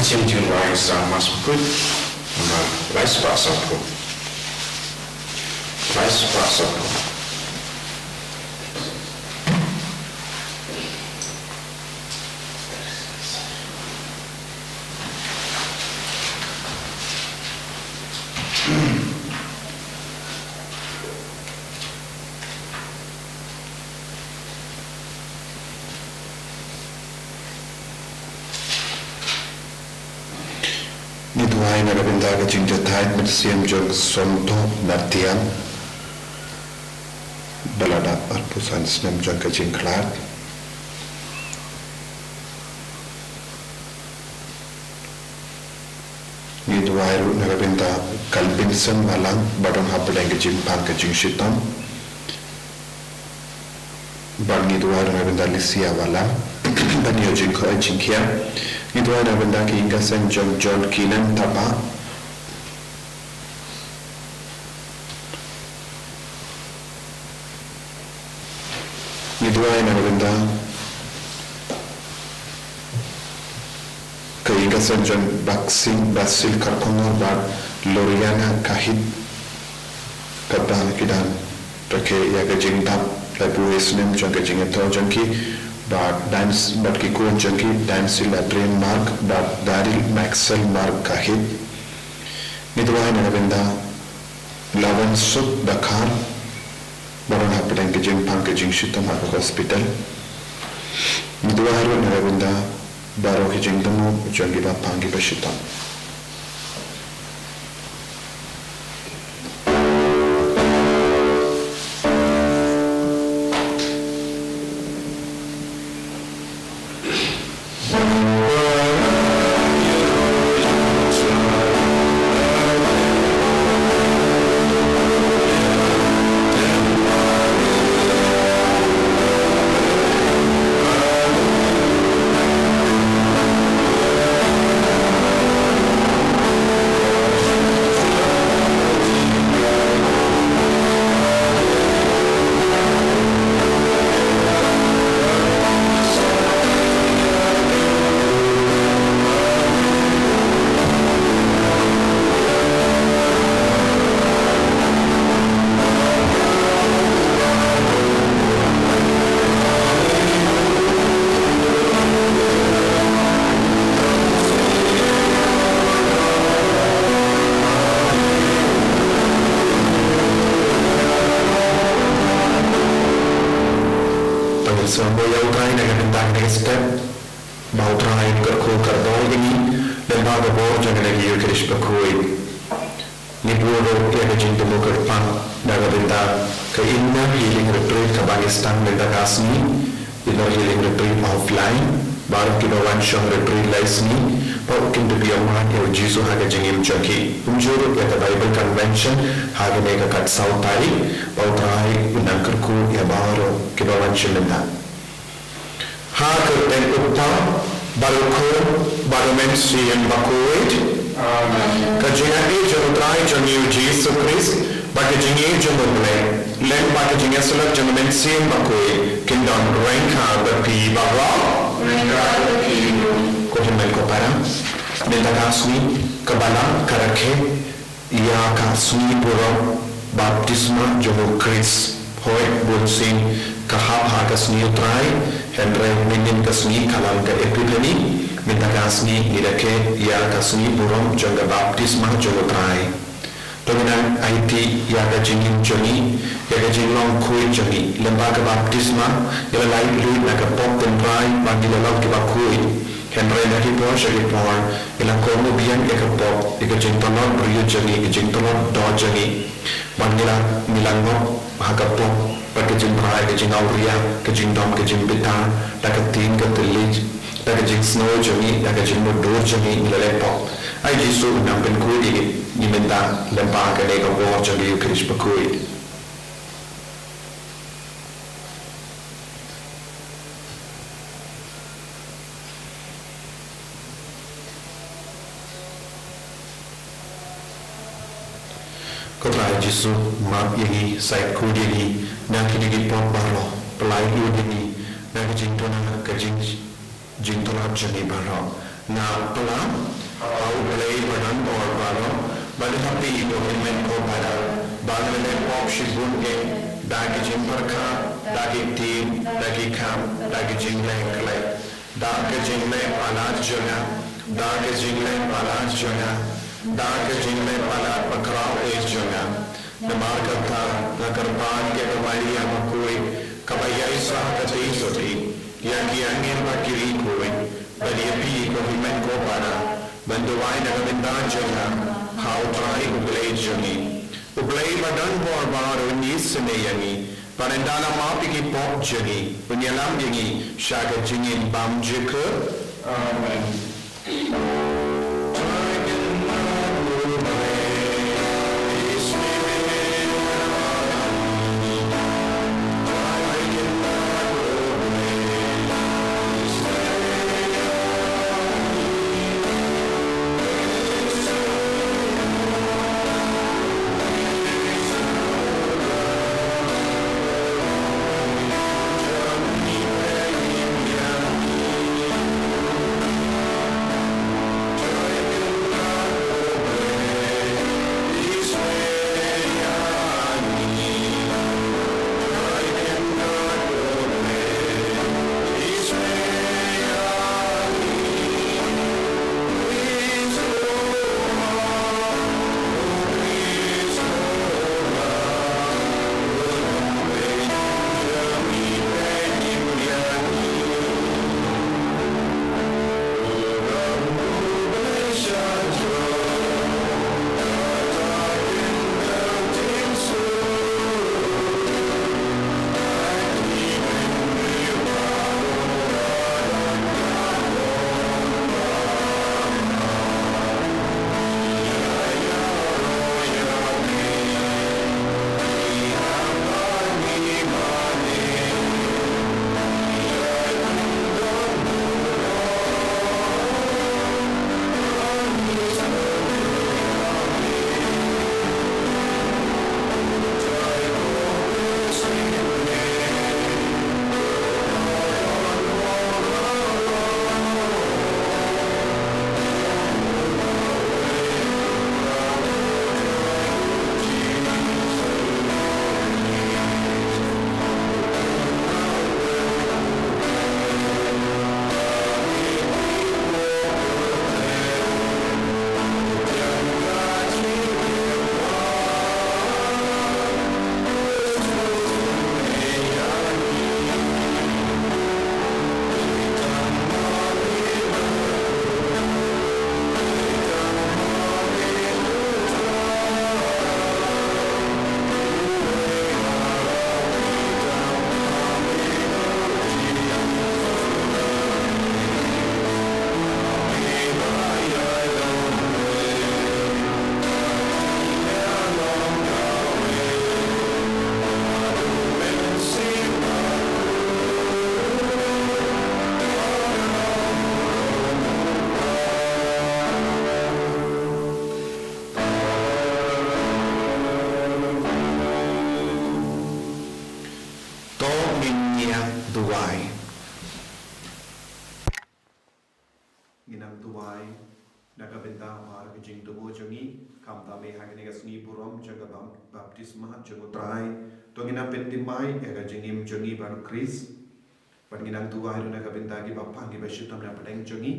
chim chim rice mas put rice pasapo Nituai na rabinda ka jingjathai mit siam jong somto nartiam balada arpusan snem jong ka jingklat Nituai ru na rabinda kalbinsan malang badon hapeleng ka jimpang ka jingshitam bang nituai na rabinda lisia wala banyo jingko jingkia Nituai na benda ki inga sen John Kinan tapa Nituai na benda ki inga sen John Basil Karkonor ba Loriana kahit kabang kidan rake ya ka jingtap la buesnem John ka jingato John ki but dance but ki ko janki dance la train mark but daril maxel mark kahit nidwai na benda lawan sub dakhan baron hapeng ke jing pang ke jing shitam ha hospital nidwai na benda baro ke jing damu jangi ba pangi ba shitam Sambo yang try dengan tentang next step, mau try kerku karbol ini dan bawa bawa jangan lagi Krish Bakhuid. Ni buat ya kecil temu kerpan dalam tentang keinna healing retreat ke Pakistan dan Kasmi, ina healing retreat offline, baru kita wanshong retreat laisni, baru kita biarman ya Jisu haga jengim jaki. Unjuru ya Bible convention haga mereka kat South Tari, baru try undang kerku ya baru kita wanshong tentang. Haker dan upah baru mention Bakhuid kajingan jom try jom Yesus Kristus bagi jingi jom boleh len bagi jingi selak jom mention Bakhuid kindon rengka berpi bahwa kau himel kau parang benda kasmi kebalang karakhe ia kasmi burung baptisma jom Kristus hoi bulsin kahap hagas new try Henry minin kasmi kalam ka epiphany minta kasmi nilake ya kasmi burung jonga baptisma jonga try dominan IT ya ka jingin joni ya ka jinglong kui joni lembaga baptisma ya lai lui na ka pop dan try bagi lembaga ki Bakhuid Henry na ki po siya ki por ila komo biyan ya ka pop ya ka jingtolon riyo joni ka jingtolon do joni bangila milango hakapop kejing prai, kejing auria, kejing dom, kejing bitar, dah ketin, ketelij, dah kejing snow jami, dah kejing mudur jami, nila lepok. Ai Jisu nampen kui di minta lempar ke nega war jami Krish Bakhuid. Kotrai Jisu map yagi sait kudi yagi nak kini pot baro pelai yudi ni nak jing tona ke jing tolap jani baro na pelam au play badan or balo bade happy document ko bada balane pop shibun ke dagi jimbarka dagi team dagi kam dagi jingle klay dagi jingle palat jona dagi jingle palat jona dagi jingle palat pakraw e jona namar karta nakarpan ke kamari ya makui kabayai sah katei soti yang angin makiri koi badi api ko himen ko para banduai nagamindan jona how try ublay joni ublay badan bor baro nis seneyangi parendala mapi ki pop joni punyalam yangi shaga jingin bam jeke amen. Baptisma jengutrai tongina pentimai ega jengim jongi baru Kris panginang tuai lu naga bentagi bapang ki bashitam na padeng jongi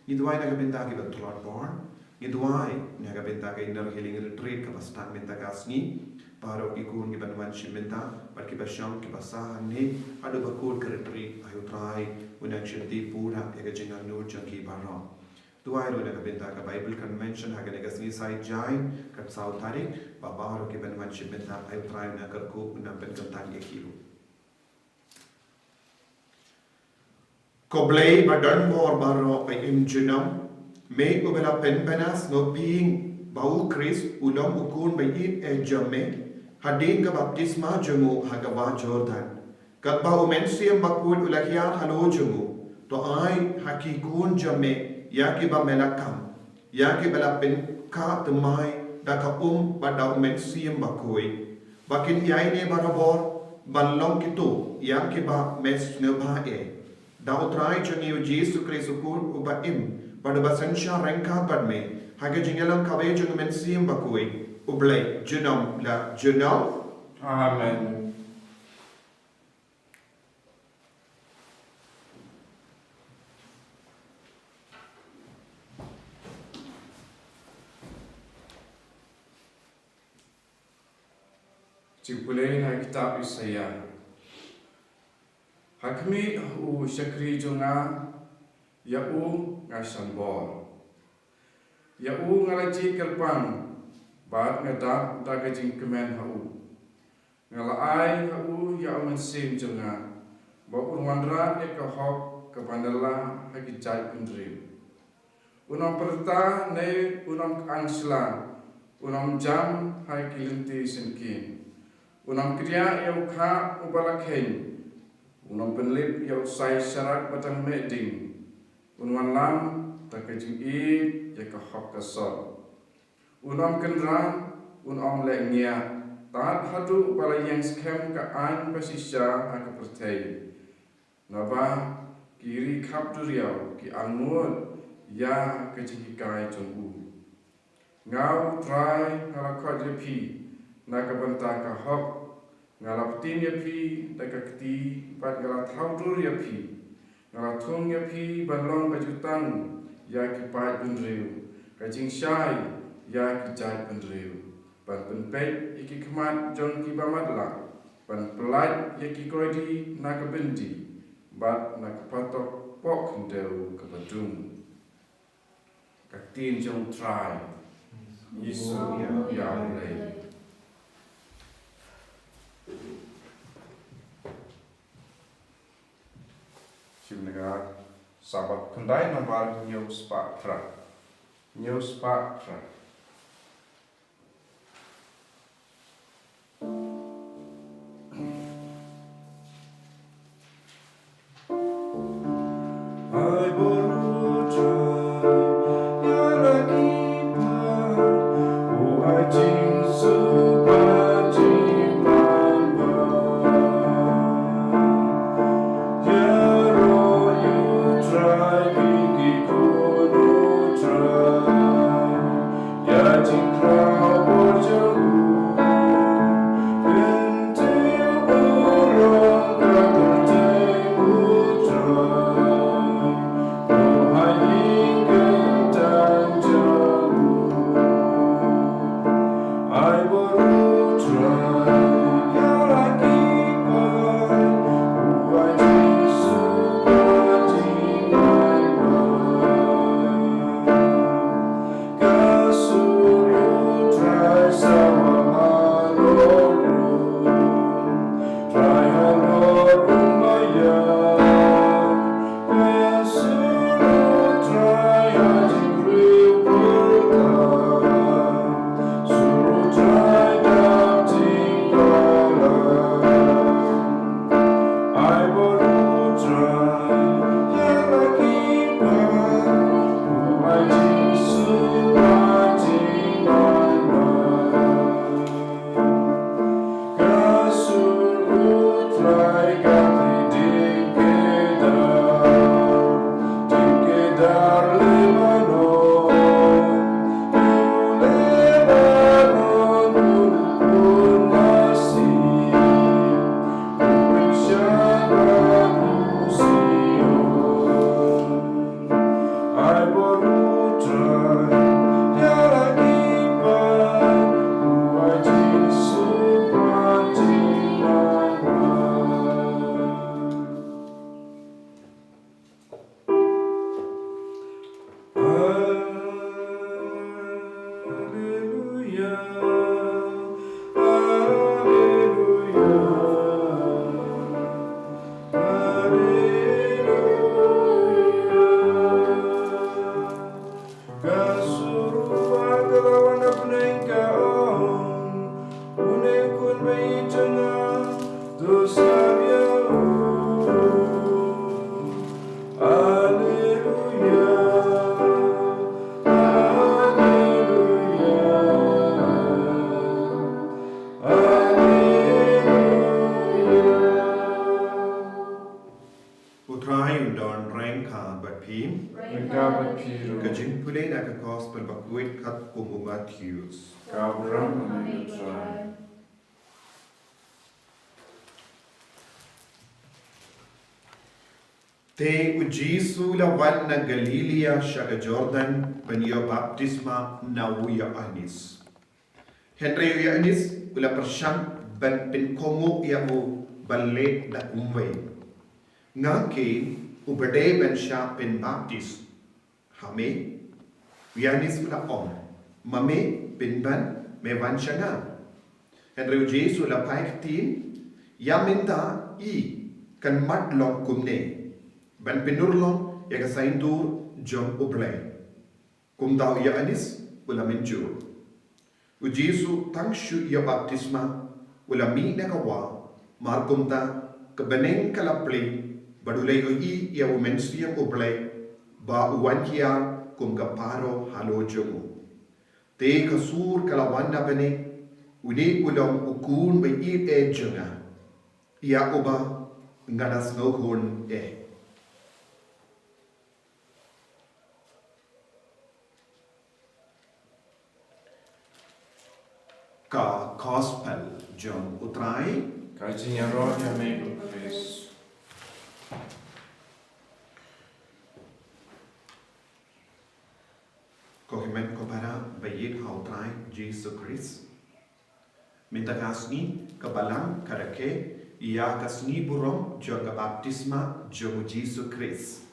nidwai naga bentagi batulot born nidwai naga bentagi inner healing retreat ka bastang bentaga Sngi paro ki kun ki banwan shimenta par ki basham ki basahan ni adu bakul ka retreat ayu trai unak shinti pura ega jengang nur jongi baro tuai lu naga bentagi Bible convention haga naga Sngi side jain kat South Tarik Bapak ke banwan shimenta ay try na karku unampen kantang yakiru. Koblay badan bor baro ay imjunam may ubela penpenas no being bau Kris ulam ukun bay it e jamme hading ka baptisma jumu hagawa Jordan kat bau mensiam Bakhuid ulakiat halo jumu to ay hakikun jamme yaki ba melakam yaki bela pen ka temai daka pada mensiam Bakhuid bakin yai ne barabor balong kitu yang kiba mes nebha e da utrai changi Yesu Kristus kun uba im pada basensha rengka badme, haga jingelam kawe jung mensim Bakhuid, ublay junom la junom. Amen. Cipulay na kitab Isaya. Hakmi u syakri jonga ya u ngasambor. Ya u ngalaji kelpang bat ngadap dagajing kemen hau. Ngalaai hau ya mensim jonga. Ba urwandra ya kahok kepandala hakijai pendrim. Unam perta ne unam angsla. Unam jam hai kilinti senkin. Unam kriya yang kha ubalakhen. Unam penlip yang usai syarat batang meding. Unwan lam takajing ya kahok kasor. Unam kendran unam Lait-ïa. Taat hadu bala yang skem ka an basisya aka pertai. Naba kiri kap duriau ki anmud ya kejihikai jonggu. Ngau try ngalakot jepi naga banta ka hok ngalap tin ya pi daga keti pat ngalat haudur ya pi ngalat thung ya pi banlong bajutan ya ki pat benriu kajing syai ya ki jai benriu ban penpet iki kemat jon ki bamadla ban pelat ya ki koidi naga bendi bat naga patok pok ndeu ke badung katin jong try Yesu ya mulai. Sibnaga sabat kendai nabar news patra. Ai boruja ya rakipa o ai jinsu Kajing pulay na Gospel Bakhuid kat kumu Matthews. Kabram amin try. Te ujisu la wan na Galilea siya Jordan banyo baptisma na uya anis. Henry uya anis ula persyang ban pinkomo ya u balle da umway. Nga ke ubade ban siya pin baptis. Hame uya anis ula om. Mame pin ban me wan siya nga. Henry ujisu la paiktin ya minta I kan mat long kumne. Ban pinurlong ya ka saindur jong ublay. Kum daw ya anis ula menjur. Ujisu tangshu ya baptisma ula mi na kawa markum ta kebeneng kalapli badulay oi ya umensiang ublay ba uwan hiya kum kaparo halo jongu. Te kasur kalawan na bane uni ulang ukun bay I jonga. Iya uba ngadas ngohon Ka gospel jong utrai Kajinya roh yang mengikut Kristus. kohimen ko para bayit hautrai Jesus Christ. Minta kasni kabalang karake ia kasni burong jong baptisma jong Jesus Christ.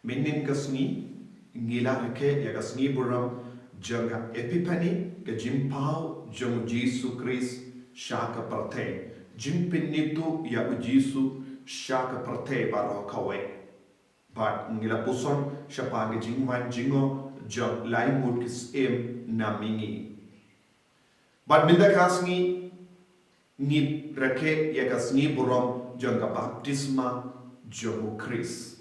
Minin kasni ngila rake ya kasni burong jong epipani ke jimpau jong Jesus Christ shaka parte. Jimpin itu ya ujisu shaka parte baro kawe. But ngila puson siya jingwan jingo jong laimut kis namingi. But minda kasni ni rake ya kasni burong jong baptisma jong Christ.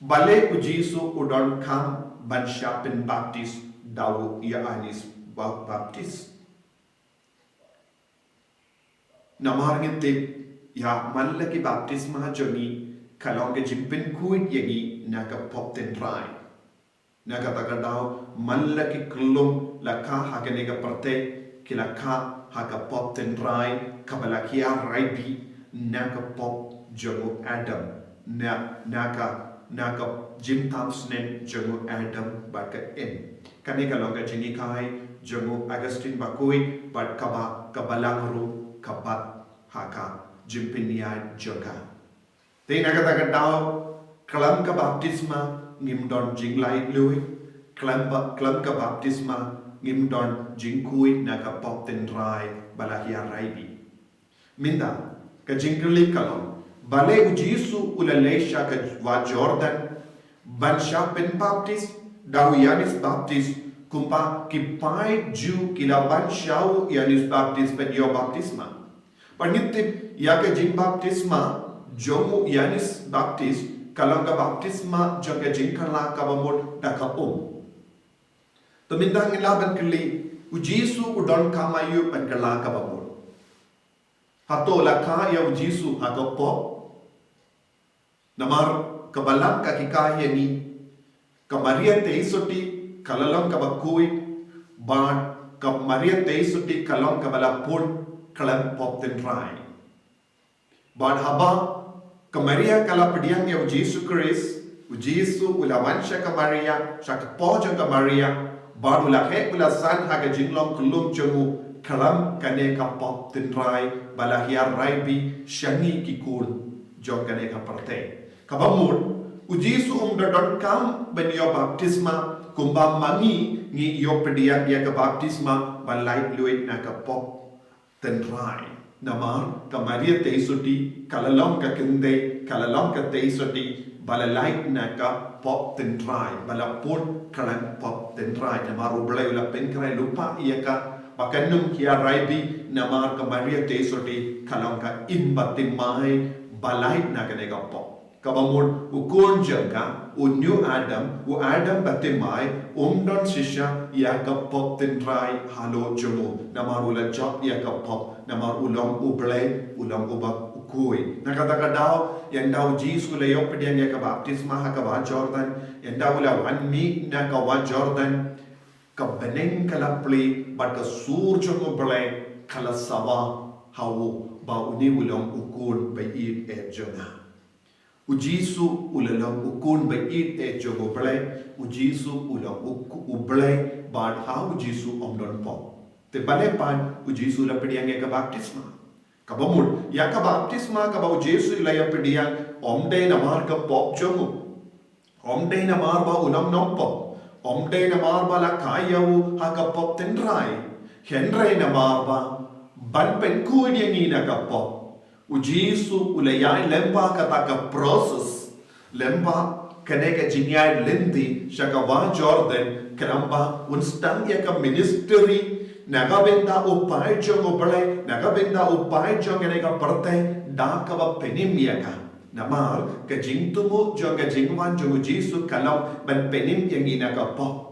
Bale ujisu udon kam ban siapin baptis daw ia anis baptis. Namar ngintip ya malaki baptisma joni kalong ke jimpin kuit yagi naga popten try. Naga taga daw malaki klum laka haganega parte kilaka haga popten try kabalakia raibi naga pop jongo Adam naga Jim Thompson jongo Adam baka kani kalonga jini kai jongo Agustin Bakhuid bat kabalang ru kabat haka jimpinia joka. Te naga daw kalam ka baptisma ngimdon jinglai lui kalam ka baptisma ngimdon jingkui naga popten rai balahia raibi. Minda ka jingli kalom bale ujisu ulalesha ka wa Jordan ban siapin baptis daw Yanis baptis kumpa kipai ju kilaban siaw Yanis baptis penyo baptisma. Pangitip yaga jing baptisma jomu Yanis baptis kalanga baptisma jaga jing kala kabamod daka Tumindang ilaban kili ujisu udon kamayu pen kala kabamod. Hato laka ya ujisu hato pop namar kabalang kakikaya ni kamaria teisoti kalalang kabakui ban kamaria teisoti kalang kabalapun kalam popten try ban haba kamaria kalapdiang ya Yesus Christ ujisu ulawan siya kamaria siya kapojang kamaria ban ulake ulasan haga jinglong kulum jongu kalam kane ka popten try balahia raibi shangi kikul jong kane ka parte kabamud ujisu dadon kam benyo baptisma kumba mangi ngi yo pedia dia ka baptisma balai luit na ka pop tentrai namar kamaria teisuti kalalong ka kinde kalalong ka teisuti balalai na ka pop tentrai balapun kalan pop tentrai namar ublay ula penkrai lupa iya ka bakanum kia raibi namar kamaria teisuti kalong ka imbatimai balai na ka nega pop kabamud ukun jangka new Adam batimai don sisha ya kapop tentrai halo jomo namar ula job ya kapop namar ulang ublay ulang ubak ukui. Nakatagadaw, yan daw Jesus ulayo pediyan niya ka baptisma hakawa Jordan. Yan daw ula wanmi na kawa Jordan. Kabeneng kalapli, bat ka surjo mo balay kalasawa hawo ba uni ulang ukun bayit jona. Ujisu ulang ukun bayit jongo balay. Ujisu ulang ubalay bad ha ujisu omdon po. Te balepan ujisu la pediyan niya ka baptisma. Kabamul, ya ka baptisma ka ba ujisu ila ya pediyan omday na mahal ka pop jongo. Omday na mahal ba ulang nompo. Omday na mahal ba la kayaw haka pop tendray. Henray na mahal ba ban penkud yang ina ka pop. Ujisu ulayay lempa kata ka process. Lempa kaneka jinyay lindi siya ka wa Jordan kanamba unstang ya ka ministry. Nagabenda upay jong obalay, nagabenda upay jong ganega partay, daka ba penimya ka. Namal, kajing tumo jong kajingwan jong Jisu kalau ban penim yang ina ka po.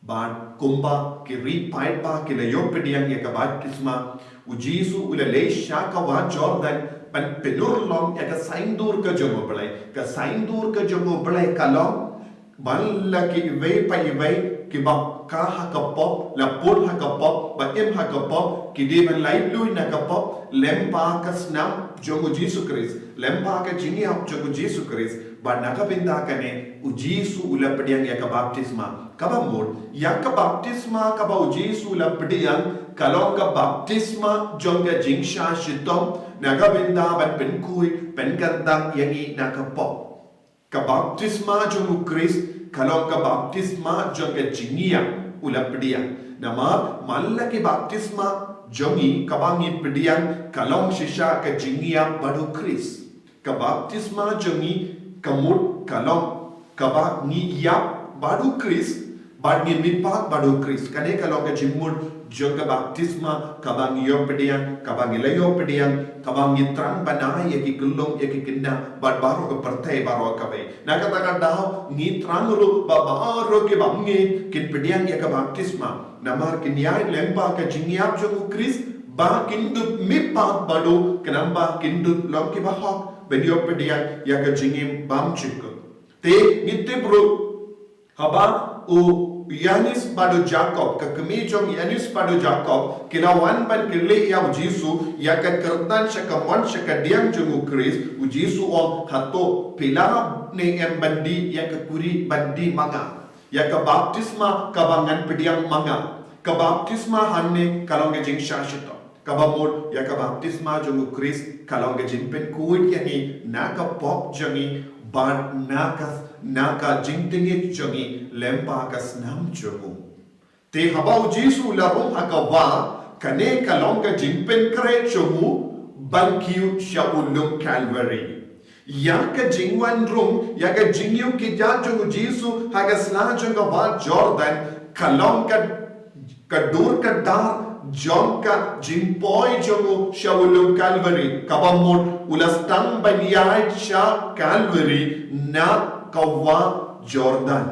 Ban kumba kiri pay pa kilayo pediyang ya ka baptisma. Ujisu ulalay siya ka wa Jordan, ban penurlong ya ka saindur ka jong obalay. Ka saindur ka jong obalay kalau ban laki iway pa iway kiba ka hakapop la pun hakapop ba im hakapop kidi ban lai lui nakapop lempa ka snam jongo Jesus Christ lempa ka jingi ap jongo Jesus Christ ba nakabinda kane ujisu ula pediang ya ka baptisma kabamur ya ka baptisma ka ba ujisu ula pediang kalau ka baptisma jonga jingsha shitom nakabinda ban penkui penkandang yangi nakapop ka baptisma jongo Christ kalau ka baptisma jonga jingia ula pediang nama mallaki baptisma jongi kabangi pediang kalong shisha ka jingia badu Chris ka baptisma jongi kamut kalong kabangi yap badu Chris badni mipak badu Chris kane kalong ka jimur jonga baptisma kabangi yo pediang kabangi layo pediang kabangi trang banai yaki gulong yaki kinda bad baro ka partai baro ka bay nakatakan daw ngi trang ru baro ke bangi kin pediang yaka baptisma namar kinyai lempa ka jingiap jongu Chris ba kindut mipak badu kenamba kindut lom ki bahok benyo pediang yaka jingim bam chikko te ngitte bro haba o Yanis pada Jacob, kekemi jong Yanis pada Jacob, kilawan ban kirle ya ujisu, ya ka kertan syakaman syakadiang jong Chris, ujisu om hato pila ne em bandi ya ka kuri bandi manga, ya ka baptisma kabangan pediang manga, ka baptisma hanne kalong jing syashito, kabamur ya ka baptisma jong Chris kalong jing pen kuit yani naka pop jongi ban naka jingtingit jongi lempa kas nam jongu te habau Jisu larung hakawa kane kalonga jingpen kare jongu bankiu shaulum Calvary yaka jingwan rung yaka jingyu ki ja jongu Jisu haga sla jonga wa Jordan kalonga kadur kadar Jonka jingpoi jongu shaulum Calvary kabamut ulastang baniyai sha Calvary na kawa Jordan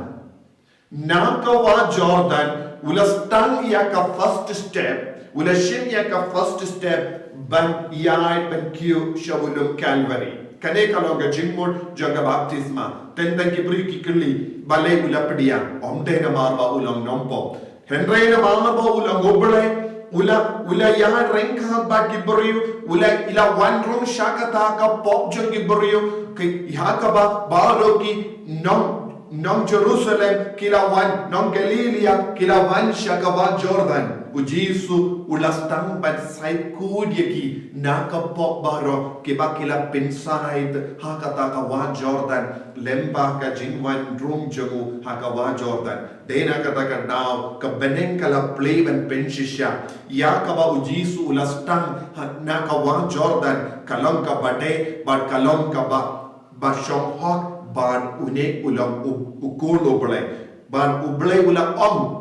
ulastang ya ka first step ulashin ya ka first step ban yai ban kiu shaulum Calvary kane kalonga jingmur jonga baptisma tendan ki bri ki kli balai ulapdiya omde na marba ulang nompo henry na marba ulang oblai ula ya rengka bagi beriu ila wandrung syakata ka pop jongi beriu ke yakaba baro ki nong Jerusalem kilawan nong Galilea kilawan syakaba Jordan ujisu ulastang ban sai kud yaki naka pop baro ke bakila pensait hakata ka wa Jordan lemba ka jingwan drum jongu hakawa Jordan dena kata ka daw ka beneng kala play ban pensisya ya ka ba ujisu ulastang naka wa Jordan kalong ka bade bad kalong ka ba shong hok bad une ulang ukul oblay ban ublay ula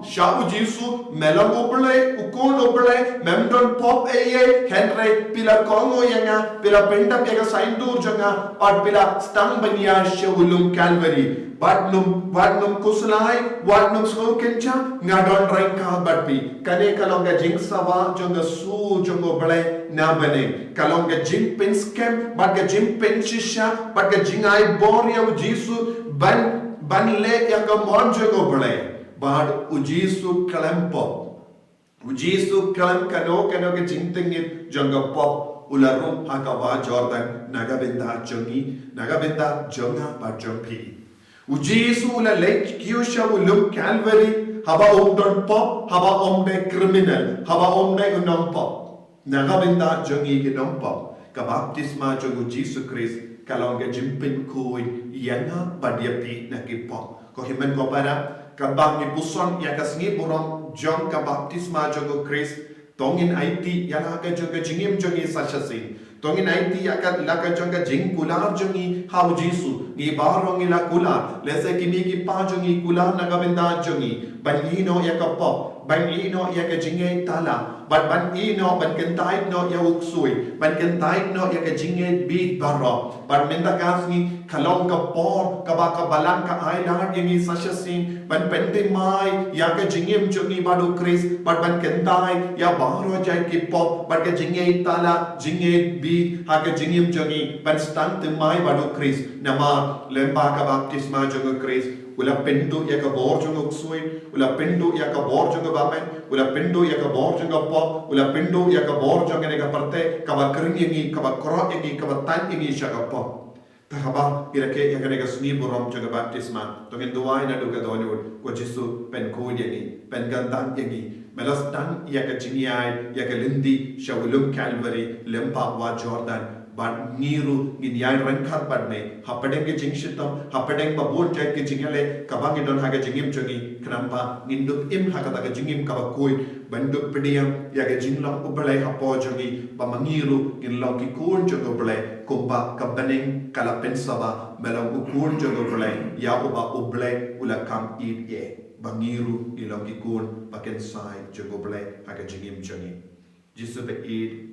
sya ujisu melang ublay ukul ublay memdon pop henry pila kongo yanga pila pendam yaga saindur janga or pila stang banya shawulum calvary badnum kuslai badnum skokencha ngadon ranka badpi kane kalonga jingsawa jonga su jongo blay na bane kalonga jing pinskem badga jing penshisha badga jingai boria ujisu ban le yaga monjongo blay bad ujisu kalampo ujisu kalam kano ke jingtingit jonga pop ularum hakawa jordan nagabinda jonga bajompi ujisu ula Lait-ïa ulum calvary haba omdon pop haba omde criminal haba omde unong pop nagabinda jongi ginong pop kabaptisma jongu Jesus Christ kalonga jimpin kui yanga badiapi nakipop ko himen ko para kabang ipuson yakasngi burong jong kabaptisma jongu Christ tongin IT yana ka jonga jingim jongi sachasi tongin IT yakat laka jonga jing kular jongi hau jisu ngi barong ila kular lese kini ki pa jongi kular nagabenda jongi banino yakapop banino yakajinge tala ban ino ban kentait no yauksui ban kentait no yakajinge bit baro ban menda kasni kalong ka por kabaka balang ka ailar yangi sashasin ban pente mai yakajingem jongi badu Chris ban kentai ya baro jai ki pop ban ka jinge tala jinge bit hakajingem jongi ban stang te mai badu Chris nama lemba ka baptisma jongo Chris ula pintu yaka bor jongo ksui ula pintu yaka bor jongo bamen ula pintu yaka bor jongo pop ula pintu yaka bor jongo nega parte kaba kering yangi kaba krok yangi kaba tan yangi shaka pop tahaba irake yaka nega sni borom jongo baptisma tongin duwai na duga donur ko jisu pen kod yangi pen gandang yangi melas tan yaka jingiai yaka lindi shawulum calvary lempa wa jordan ban ngiru nginyai rangkhat badne hapadeng ke jingshitam hapadeng babon jai ke jingale kabang idon haga jingim jongi krampa ngindup im haga taga jingim kaba koi bandup pediam yaga jinglam ubalai hapo jongi pamangiru nginlam ki kun jongo balai kumba kabaneng kalapen saba melang ukun jongo balai ya uba ubalai ulakam id ye bangiru ngilam ki kun paken sai jongo balai haga jingim jongi jisu be id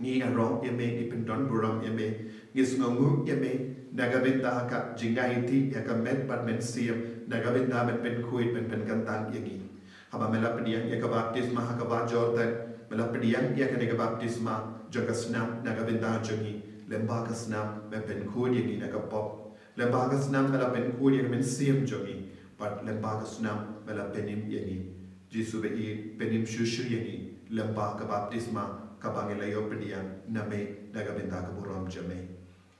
ni arong yame ipindon buram yame ngisngongu yame nagabinda ka jingaiti yaka met pat men siam nagabinda met pen kuit pen kantang yagi haba mela pediang yaka baptisma hakaba jordan mela pediang yaka nega baptisma joka snam nagabinda jongi lemba ka snam met pen kuit yagi nagapop lemba ka snam mela pen kuit yagi men siam jongi pat lemba ka snam mela penim yagi jisu be penim shushu yagi lemba ka baptisma kabangelayo pediang name nagabinda kaburam jame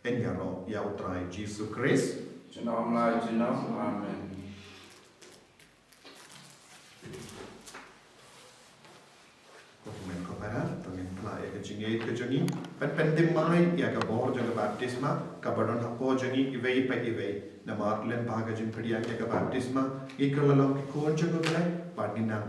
enyaro ya utrai Jesus Christ Jenam lai jenam amen. Dokumen kopara tongin pla ya jingai ke jongi pen demai ya ka bor jonga baptisma kabadon hapo jongi ivei pa ivei namar len baga jin pediang ya ka baptisma ikalalong ki kon jonga blai padinang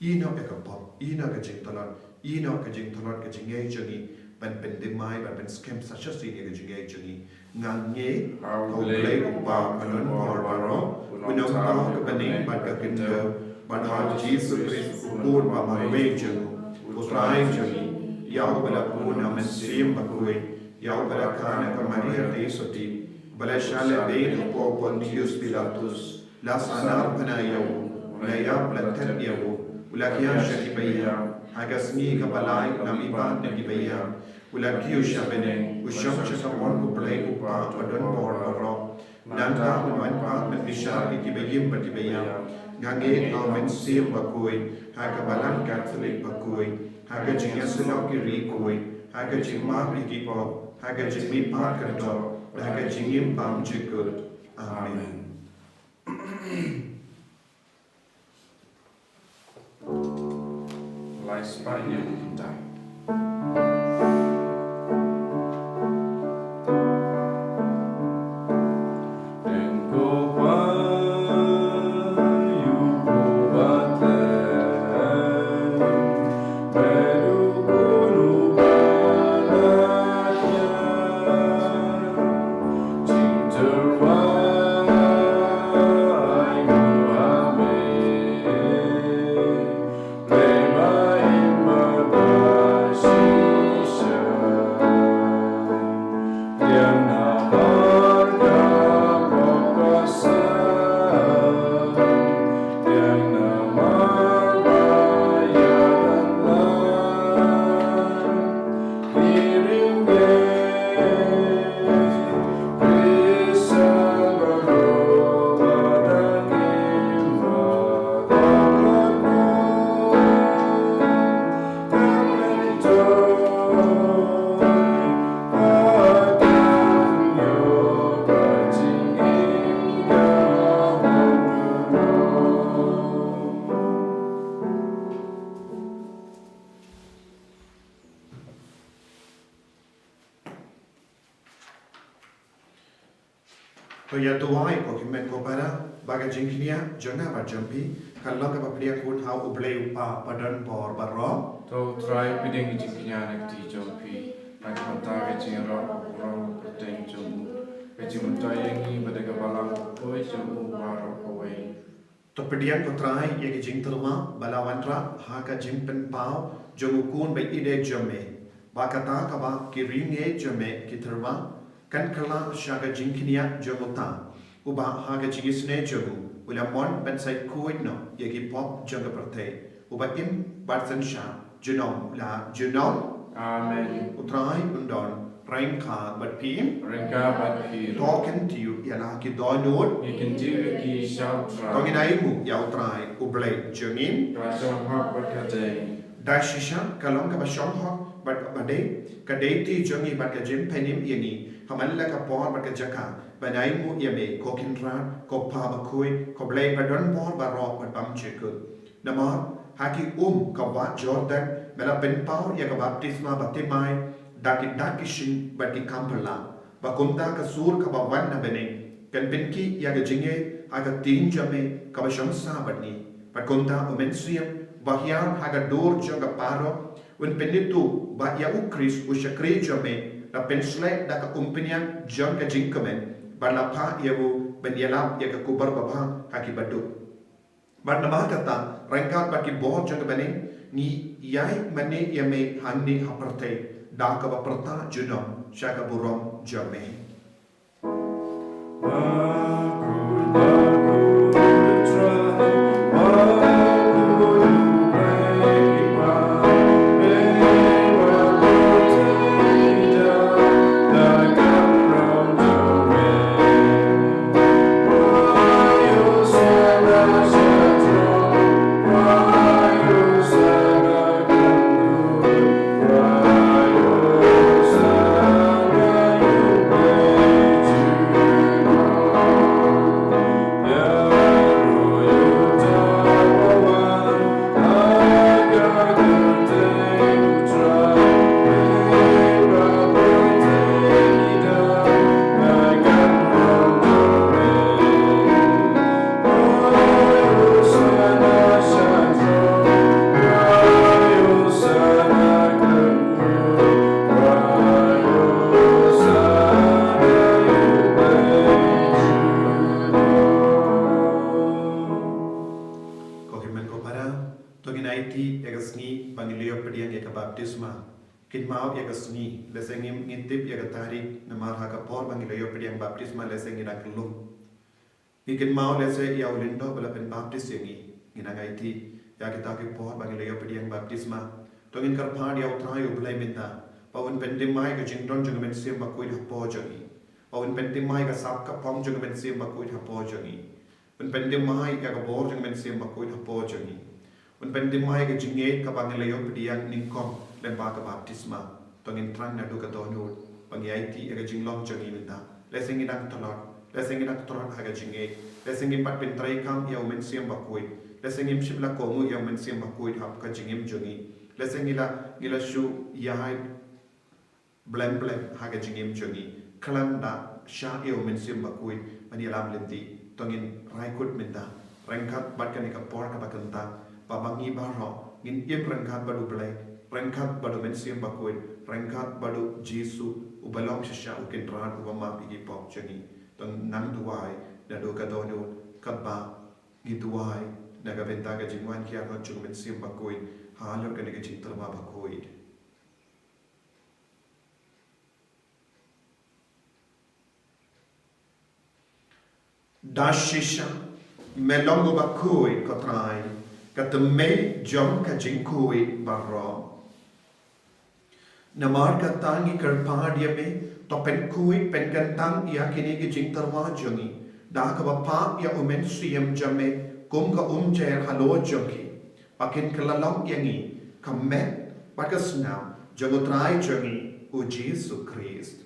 ino ya ka pop ino ka jing talon ino ka jing tholot ka jingai jongi ban pen demai ban pen scam such as ya ka jingai jongi ngange au lei upa alon bor baro unong tao ka baning ban ka kindo ban ha Jesus Christ upur ba marwe jongi utrai jongi yau bala puna men sim bakhuid yau bala kana ka Maria Taïew bala shale bein po Pontius Pilatus la sanar panayau la ya plantet yau ulakia shakibaya hagasni kabalai namiban nagibaya ulakiu shabene usham chakapon uplay upa adon bor baro nanta uman pa nabisha ikibayim patibaya ngange amen sim bakhuid hagabalan Catholic bakhuid haga jingasulaw kiri kuy haga jingma ikipo haga jingmi parkanto haga jingim pam jikut amen. Lai spanya kita. I to ya tuai ko kimen ko para baga jingknia jonga ba jampi kalong ka paplia kun hau ublei upa padan por baro to try piding jingknya nak ti jompi nak mata ke jingro ro perteng jomu ke jimuntayengi pada kebalang koi jomu baro koi to pedian ko try ye ke jing terma balawantra ha ka jimpen pau jomu kun bai ide jome ba kata ka ba kiringe jome ki terma kan kala shaga jingknia jomuta uba ha ka jingisne jomu ulamon ben sai kuit no ye ki pop jonga perte uba im barsan sha Junong la Junong Amen utrai undon rengka bat pim Rengka bat pir talking to you yala ki donut you can do ki shout konginai mu ya utrai ublei jengin Rasam hak berkata dashisha kalong ka bashong hok bat bade ka deiti jengi bat ka jim penim yani hamalla ka por bat ka jaka banai mu yame ko kinran ko pa bakhuid ko blei badon por barok bat bam chekut nama haki kawa Jordan mela penpau ya ka baptisma batimai dakishin bati kampala bakumta ka sur ka bawan na bene kan penki ya ga jinge aga tin jame ka bashamsa batni bakumta umensiam bahyam haga dor joga paro un penitu ba ya ukris ushakri jame la pensle da ka umpinian jong ka jingkamen balapa yabu ben yalam ya ka kubar babang haki badu But namakata, rangkat baki boh jang bani, ni yai mani yame hani haparte, daka baperta junam, shaka burom jame. Kinmau ya kasni lesengim ngintip ya katarik namar haka por bangilayo pediang baptisma leseng ina kelum kinmau lese ya ulindo bala pen baptis yangi ina ngaiti ya kita ke por bangilayo pediang baptisma tongin karpad ya utrai ublai minta pawun pentimai ka jingdon jungmen sim bakui hapo jangi pawun pentimai ka sap ka pom jungmen sim bakui hapo jangi un pentimai ya ka bor jungmen sim bakui hapo jangi un pentimai ka jinget ka bangilayo pediang Nyngkong lembaga baptisma tongin trang na duka donut pangyai aga jinglong jangi minta leseng inak tolot aga jinge leseng pat pentrai kam ya umen siam bakui leseng im shibla komu ya umen siam bakui hap ka jingim jangi leseng gila shu yai blem aga jingim jangi kalam da sha ya umen siam bakui mani alam lenti tongin raikut minta rengkat bat kan ka por ka bakanta babangi baro ngin im rengkat badu blai rengkat badu mensiam bakui rengkat badu Jesu ubalong sisya ukin ran ubama pigi pop jangi tong nang duai na do kadonu kadba giduai naga benta ga jingwan kia ka chung mensiam bakui halor ka nega jing terma bakui dashisha melongo bakui kotrai katme jong ka jingkui barro Namar katangi karpadia me to pen kui pen kantang ya kini ki jing tarwa jongi da ka bapa ya umen siem jame kum ka jer halo jongi pakin kalalong yangi kamet bakas now jagotrai jongi o Jesus Christ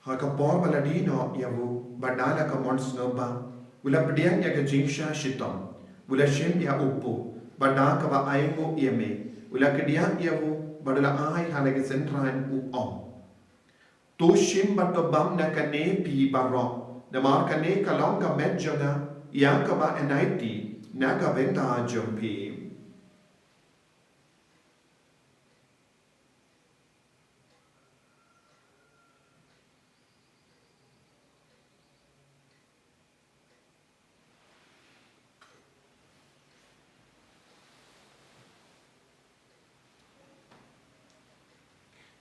ha ka por baladino yabu badala ka mons noba ula pediang ya ka jingsha shitom ula shem ya upu Bada kaba aimu iame ula kedia iamu badala ai halagi sentrain u om Tu shim batobam na kane pi barro. Namar kane kalong ka medjona. Yang ka ba enaiti. Naga benda jompi.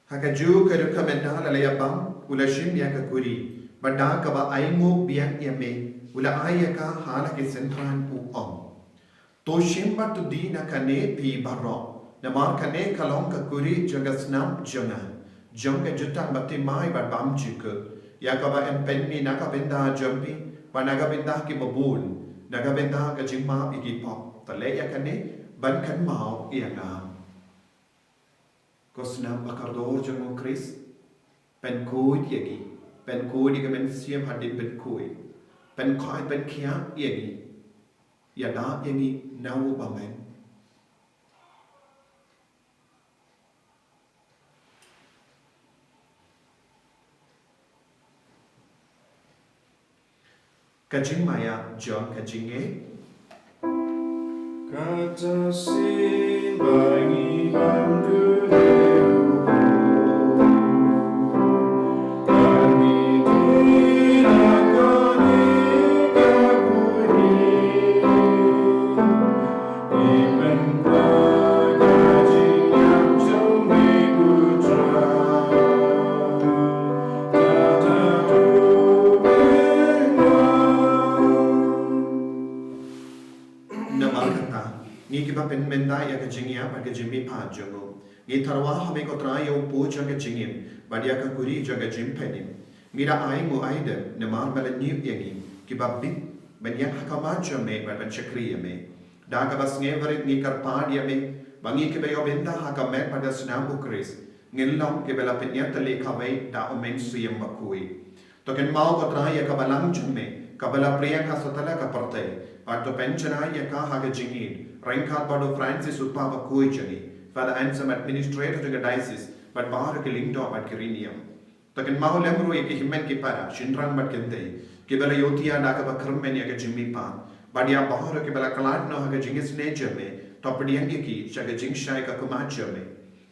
Hakaju keruka menda lalayabang ula shim yaka kuri. Bada ka ba aingo biang yame ula ayaka hala ke sentran u om. To shim batu di na kane pi barro. Namar kane kalong ka kuri jagasnam jangan. Jong ke jutang bati mai bat bam chika. Yaka ba empenni naka benda jampi. Ba naga benda ki babun. Naga benda ka jingma igi pop. Talaya kane ban kan mau ianga. Kosnam bakardor jangong Chris. Pen kuit yagi. Pen kuit yagi men siam hadin pen kuit. Pen koi pen kia yagi. Yada yagi nawu bamen. Kajing maya John kajing Kata simbangi bandu pen menda ya kajingya pa kajimi pa jongo. Ni tarwa hame ko trayo po jaga jingim. Badia ka kuri jaga jimpenim. Mira ai mo aide ne mar bala ni yagi. Kibabbi ben yang hakama jame ba ben chakriya me. Daga bas ngeverit ni karpad ya me. Bangi ke bayo benda hakamet pada senam ukris. Ngillam ke bela penya tale kawai da omen suyam bakui. Token mau ko traya ka balang jame. Kabala priya ka sotala ka partai. Atau pensiona ya ka haga jingid. Reinhard Bado Francis Upapa Kuijani, Father Ansem Administrator to the Diocese, but Bahar Kilingdom at Kirinium. Taken Maholemru Yaki Himen Kipara, Shindran Bat Kente, Kibela Yotia Nakaba Kermen Yaga Jimmy Pan, Badia Bahar Kibela Kalatno Haga Jingis Nature me, Topadian Yaki, Shaga Jingshai Kakumacha me.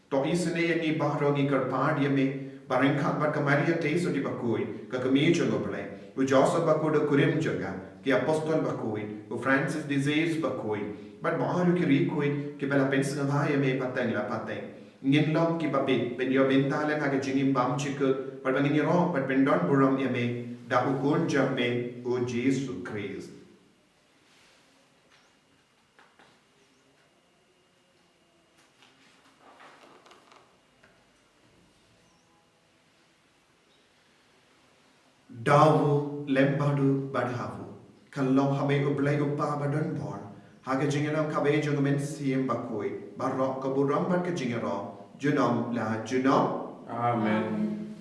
To Isane Yaki Bahro Nikar Pardia me, Barinkat Bakamaria Taste of the Bakui, Kakamicha Goble, which also Bakuda Kurim Jaga, the Apostle Bakui, who Francis Disease Bakui. But Maharu ki rikuit ki bela pensa vaya me pateng la pateng. Ngin lom ki babi ben yo bentale ka jingim bam chikut but bangin ro but ben don buram ya me da ukun jam me o Jesus Christ. Dawu lembadu badhavu kalong hame ublay upa badan bor. Haga jingelam kabe jongamen siem bakui barok kaburam bat ke jingero junom la junom Amen.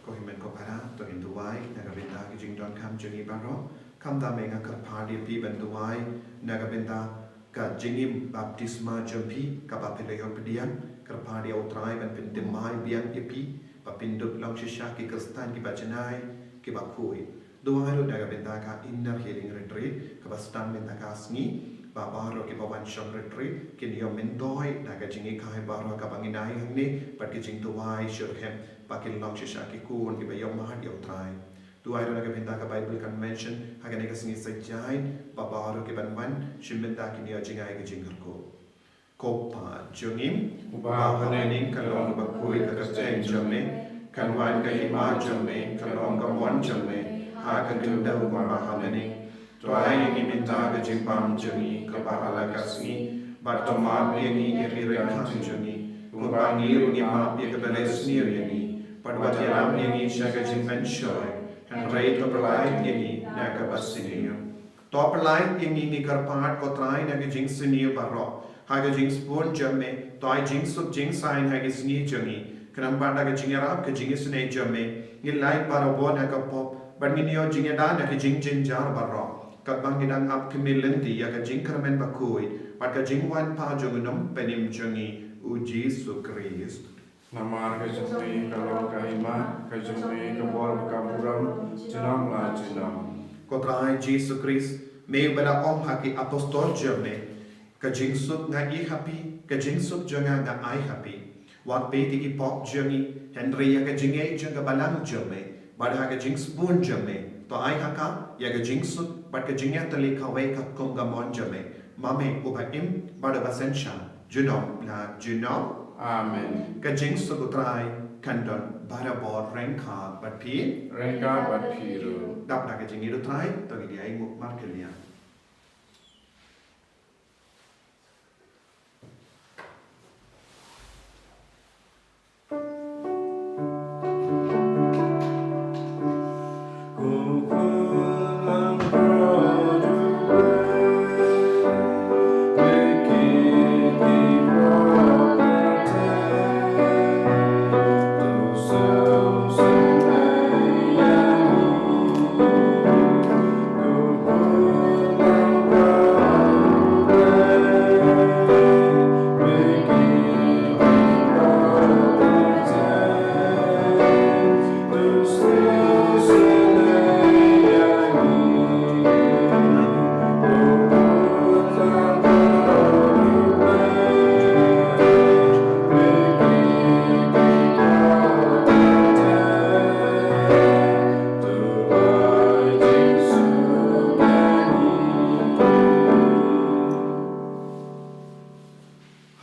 Kohimen ko para to induai nagabenda ke jingdon kam jungi barok kam da menga karpadi pi benduai nagabenda ka jingim baptisma jompi ka bapeleyo pedian karpadi utrai ben pintimai biang epi papinduk long shisha ki kristan ki bajanai ke Bakhuid. Dua hari daga benda ka inner healing retreat ke bastan benda ka Sngi babaro ke bawan sham retreat ke niyo mendoi daga jingi kai baro ka banginai hangni pat ke jing tuai shurkhem pakil long shisha ki kun ke bayo mahad yo trai. Dua hari daga benda ka Bible convention haga ne ka Sngi sajain babaro ke banwan shimbenda ki niyo jingai ke jingar ko. Kopa jungim ubahanening kalong Bakhuid ka kasteng jame Kanwan ka hima jame, kalong ka mon jame, haka ganda umabahanani. Tuay iminta ka jimpam jami, kabahala ka Sngi, batomab yani irirekan jami, umbangiru ni map ya kabeles ni yani, padwatiram yani siya ka jimpen shoy, and rate ka perlait yani nakabasiniyo. To perlait yani ni karpat ko try na ka jingsiniyo baro, haka jingspon jame, toy jingsuk jingsain haka Sngi jami, Kenang pada ke jingarap ke jingis ne jame ngilai para bon ka pop banginio jingeda na ke jingjin jar barro kat bangidang ap ke milenti ya ke jingkermen Bakhuid Maka jingwan pa jungunum penim jungi uji Yesus. Namar ka jumpi kalau ka ima ka jumpi ka bor ka buram jinam la jinam. Kotrai Yesus Christ me bala om haki apostol jeme ka jingsuk nga I happy ka jingsuk junga nga I happy. Wat peti ki pop jungi Henry ya ka jinge junga balang jeme bada ka jings bun jeme to I haka ya ka jingsuk bad ka jingya tali ka wai ka konga mon jeme mame uba im bada basensha junom la junom Amen. Ka jingsuk utrai kandon bara bor rengka bad pi Rengka bat piru. dap na ka jingi utrai to gi ai muk markelia.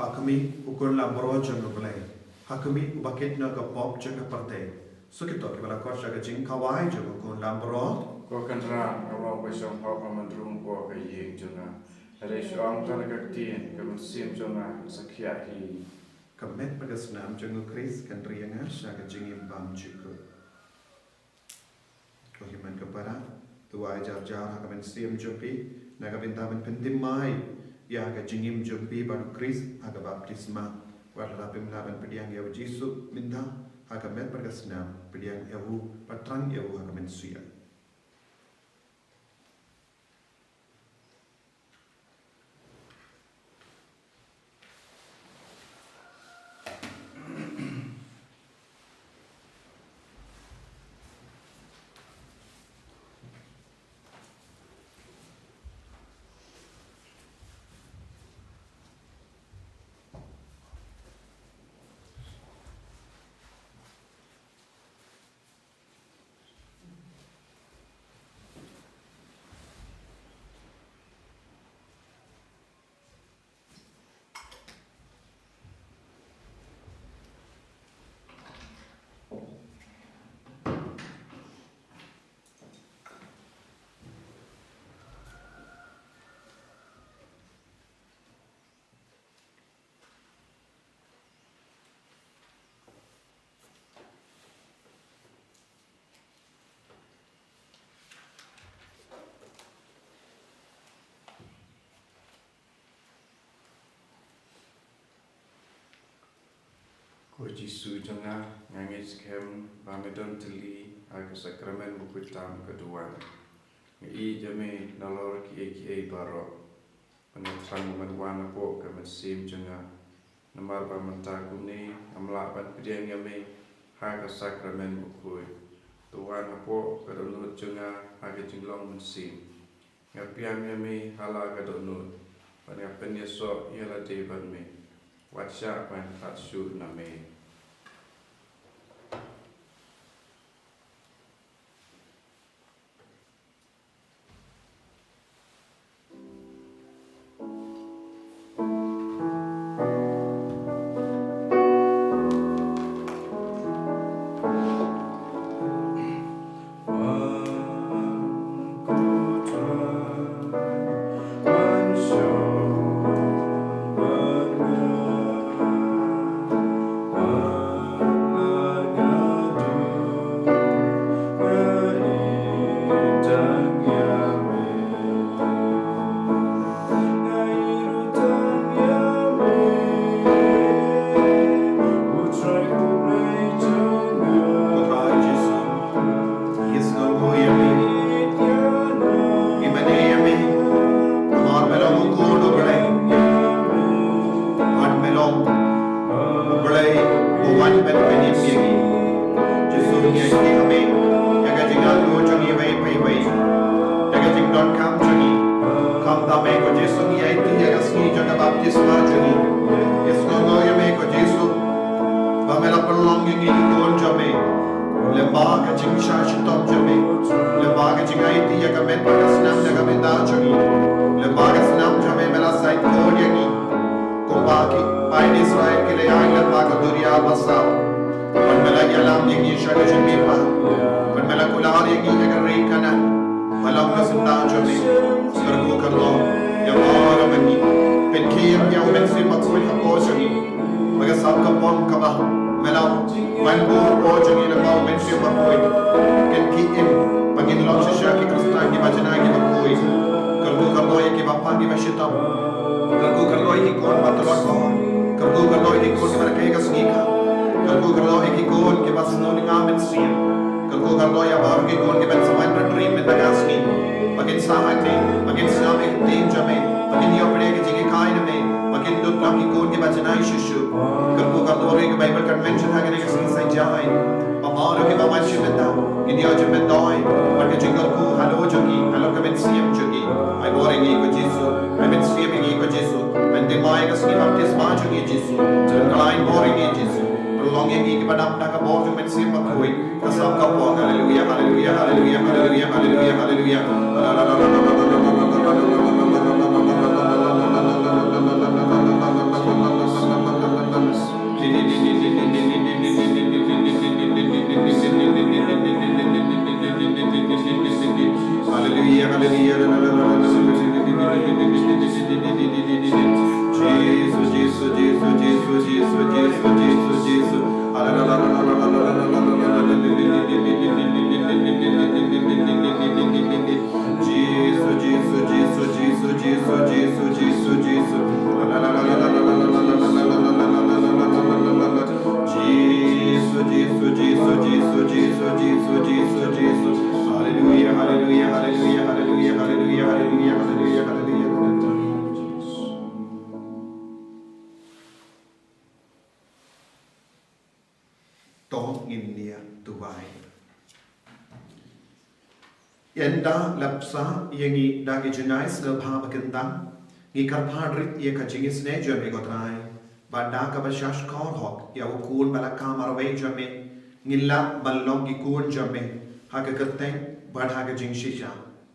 Hakami ukun la bro jang blai. Hakami ubaket na ka pop jang parte. Sukito ke bala kor jaga jing kawai jang ukun la bro. Ko kanra awang besong hau amandrung ko ka yeng jona. Hare shong tan ka tien ka sim jona sakya hi. Kamet pagas nam jang Chris kan rianga jaga jing imbam jiku. Ko himan ka para tuai jar jar hakamen sim jopi naga bintamen pendimai. Ya aga jingim jumpi baru Chris aga baptisma warla pimlaban pediang yaw Jisu minta aga met berkasnam pediang yawu patrang yawu aga mensuya. Ko Jisu jona ngangi skem bamedon teli aga sakramen bukutam kedua. Ngi jame nalor ki baro. Penetrang manwana po ka mesim jona. Namar pamenta kuni amla ban pediang yame haga sakramen bukui. Tuan po kadonut jona haga jinglong mesim. Ngapiam yame hala kadonut. Pangapen yeso yala deban me. Wacha pan fatsu name. One ben benim yegi Jesu yegi kami yaga jingan lu jongi wei pei wei yaga jing don kam jongi kam ta me ko Jesu ni ai ti yaga sni jaga baptisma jongi Yesu no ya me ko Jesu ba me la perlong yegi kon jame le ba ka jing sha shitom jame le ba ka jing ai ti yaga men pa snam yaga men da jongi le ba ka snam jame me la sai ko yegi Kumbaki, Pain Israel ke le ay le ba ka duria basa pan mela yalam yegi shaga jimi pa pan mela kular yegi yaga rei kana malam ka sinda jame sargo kallo ya mara mani pen kiyam ya men se makul ha ko jami maga sab ka pom ka ba mela man bo o jami le ba men se makul ken ki im pagin lo sha ki kristan ki bajana ki makul kalgo kallo yegi ba pa ki ba shitam kalgo kallo yegi kon matlo ko kalgo kallo yegi kon ki marke ka snika kalgo kallo yegi kon ki bas no ni ngamen sim kalgo kallo ya ba ki kon ki ben saman dream med bagasni pagin sa ate pagin sa me tin jame pagin yo pade ki jige kai na me pagin do tam ki kon ki bajana shishu kalgo kallo re ki bible convention ha ke sni sai jai amaro ki ba man shimeta ki dia je men doi pagin jingal ko halo jogi halo ka ben sim jogi ai boring ko Jesu ai ben sim ko Jesu ben de mai ka sni baptisma jogi Jesu jan klein boring Jesu prolonging ki badam ta ka bor jo men sim bakhuid ka sab ka po hallelujah hallelujah hallelujah hallelujah hallelujah hallelujah Yenda lapsa yengi dagi junais le bha bakendam ngi karphadrit ye kachingis ne jame gotrai bada ka bashash kor hok ya ukun bala kamar ve jame ngilla ballong ki kun jame haga kateng badha ga jingshisha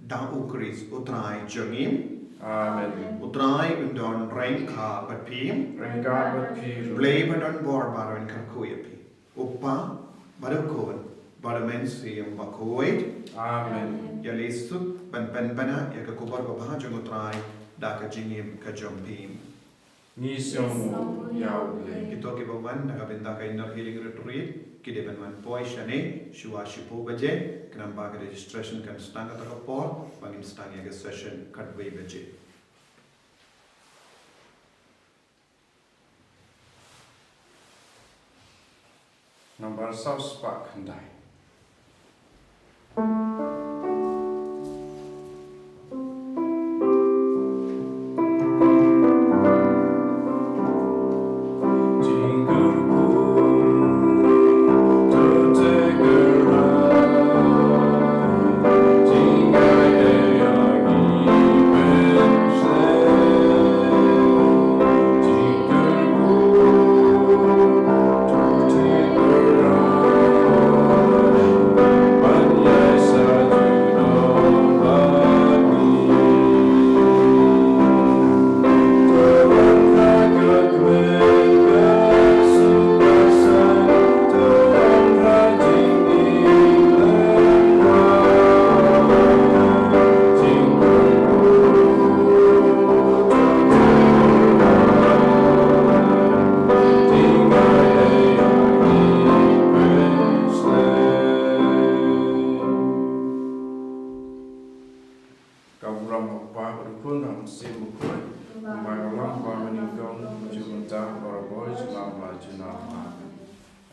da ukris utrai jangim Amen. utrai undon rain ka batpim Rain God but peace. blay badon bor baron karkuyapi uppa badukun badamen siyam Bakhuid Amen. Yalisuk ban bana ya ka kubar ba bha jong utrai da ka jingim ka jompim Ni siamo yaule. kito ke bawan na ka benda ka inner healing retreat ki de ban man poi shane shuwa shipo baje kram ba ka registration kan stanga ta ka por bangim stang ya ka session kadwe baje Number South Park Hyundai.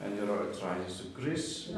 And your Lord try Jesus Christ,